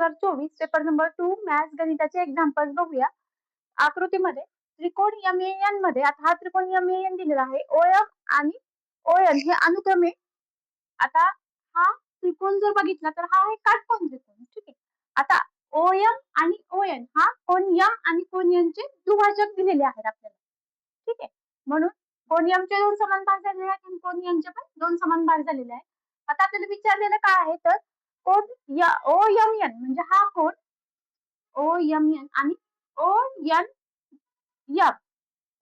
2024 paper number 2 maths गणिताचे examples बघूया. आकृतीमध्ये त्रिकोण एमएएन मध्ये आता हा त्रिकोण एमएएन दिलेला आहे. ओएफ आणि ओएन हे अनुक्रमे आता हा त्रिकोण जर बघितला तर हा आहे काटकोन त्रिकोण. ठीक आहे. आता ओएम आणि ओएन हा कोण एम आणि कोण एन चे दुभाजक दिलेले आहेत आपल्याला. ठीक आहे. म्हणून कोण एम चे 2 समान भाग झालेले आहेत आणि कोण एन चे पण 2 समान भाग झालेले आहेत. आता आपल्याला विचारलेलं काय आहे तर कोण ओ एम एन म्हणजे हा कोण ओ एम एन आणि ओ एन एम.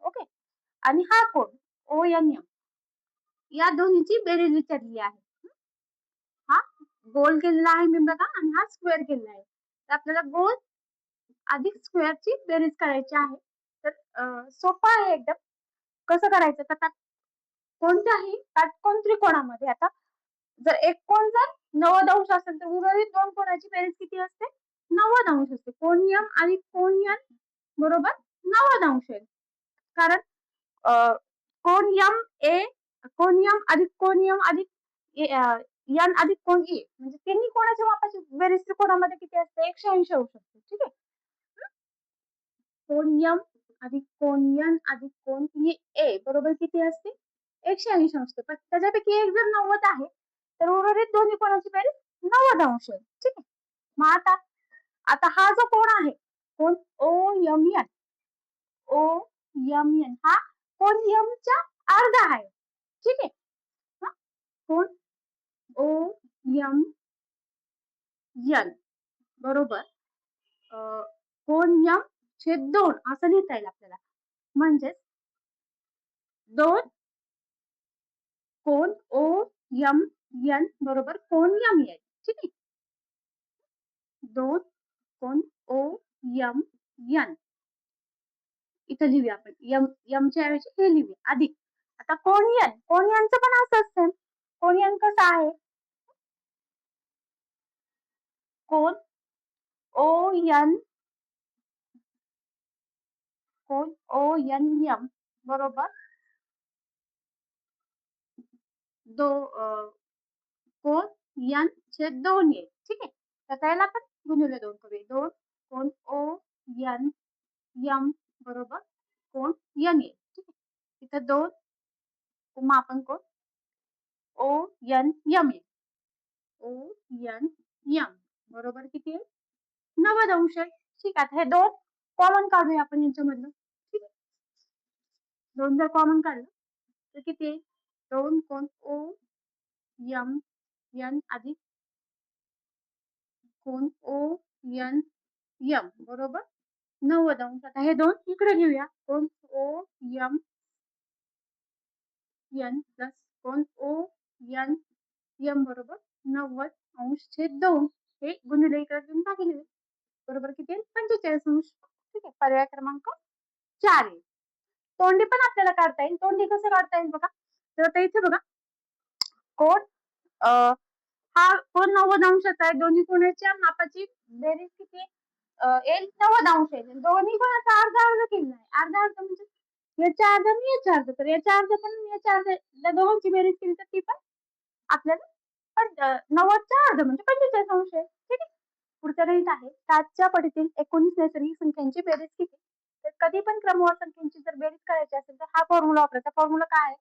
ओके. आणि हा कोण ओ एन एम या दोन्हीची बेरीज विचारलेली आहे. हा गोल केलेला आहे मी बघा आणि हा स्क्वेअर केलेला आहे. तर आपल्याला गोल अधिक स्क्वेअरची बेरीज करायची आहे. तर सोपं आहे एकदम. कसं करायचं तर कोणत्याही काटकोन त्रिकोणामध्ये आता जर एक कोण जर 90 अंश असेल तर उर्वरित दोन कोणाची बेरीज किती असते 90 अंश असते. कोण एम आणि कोण एन बरोबर 90 अंश आहे. कारण कोण एम ए कोण एम अधिक कोण एम अधिक एन अधिक कोण ए म्हणजे तिन्ही कोणाच्या मापाची बेरीज त्रिकोणामध्ये किती असते 180 होऊ शकते. ठीक आहे. कोण एम अधिक कोण एन अधिक कोण ए बरोबर किती असते 180 असते. पण त्याच्यापैकी एक जर 90 आहे तर उर्वरित दोन्ही कोणाची बेरीज 90 अंश आहे. ठीक आहे. मग आता हा जो कोण आहे कोण O M N O M N हा कोण एम च्या अर्धा आहे. ठीक आहे. कोण ओ एम एन बरोबर कोण एम छेद 2 असं लिहिता येईल आपल्याला. म्हणजेच 2 कोण ओ एम एन बरोबर कोण एम एन. ठीक आहे. 2 कोण ओ एम एन इथं लिहूया आपण एम च्या ऐवजी हे लिहूया अधिक. आता कोण एनचं पण असं असतं. कोण एन कसं आहे कोण ओ एन कोण ओ एन एम बरोबर कोण एन छेद 2 आहे. ठीक आहे. तर त्याला आपण गुणिले 2 करूया. 2 कोण ओ एन एम बरोबर कोण एन आहे. ठीक आहे. इथं 2 मग आपण कोण ओ एन एम आहे. ओ एन एम बरोबर किती आहे 90 अंश आहे. ठीक आहे. हे 2 कॉमन काढूया आपण यांच्यामधलं. ठीक आहे. 2 जर कॉमन काढलं तर किती आहे 2 कोण ओ एम एन अधिक कोण ओ एन एम बरोबर 90 अंश. आता हे 2 इकडे घेऊया. कोण ओ एम एन प्लस कोण ओ एन एम बरोबर 90 अंश छेद 2 हे गुणिले इकडे घेऊन भागिले बरोबर किती आहे 45 अंश. ठीक आहे. पर्याय क्रमांक 4 आहे. तोंडी पण आपल्याला काढता येईल. तोंडी कसं काढता येईल बघा. तर आता इथे बघा कोण हा कोण 90 अंशाचा आहे. दोन्ही कोणाच्या मापाची बेरीज किती येईल 90 अंश आहे. दोन्ही कोणाचा अर्धा अर्धा केलेला आहे. अर्धा अर्धा म्हणजे याच्या अर्धा आणि याच्या अर्धा. तर याच्या अर्धा पण याच्या अर्धा दोघांची बेरीज केली तर ती पण आपल्याला 90च्या अर्ध म्हणजे 45 अंश आहे. ठीक आहे. पुढचा गणित आहे 7च्या पटीतील 19 नैसर्गिक संख्यांची बेरीज किती. तर कधी पण क्रमवार संख्यांची जर बेरीज करायची असेल तर हा फॉर्म्युला वापरायचा. फॉर्म्युला काय आहे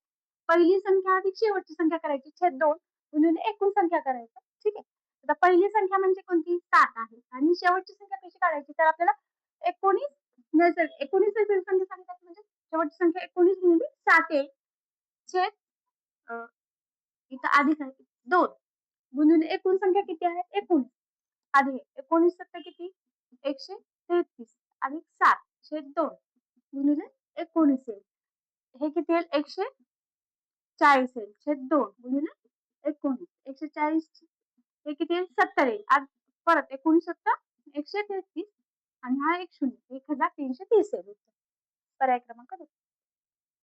पहिली संख्या अधिक शेवटची संख्या करायची छेद 2 गुणिले एकूण संख्या करायचं. ठीक आहे. आता पहिली संख्या म्हणजे कोणती 7 आहे आणि शेवटची संख्या कशी काढायची तर आपल्याला 19 नैसर्गिक संख्या सांगतात म्हणजे शेवटची संख्या 19 गुणिले 7 आहे छेद इथं अधिक आहे 2 गुणिले एकूण संख्या किती आहे 19 अधिक 19 सत्ता किती 133 अधिक 7 छेद 2 गुणिले 19 येईल. हे किती येईल 140 येईल छेद 2 गुणिले 19 140 हे किती येईल 70 येईल. आज परत 19 सत्ता 133 आणि हा 1 0 1330 येईल. पर्याय क्रमांक 2.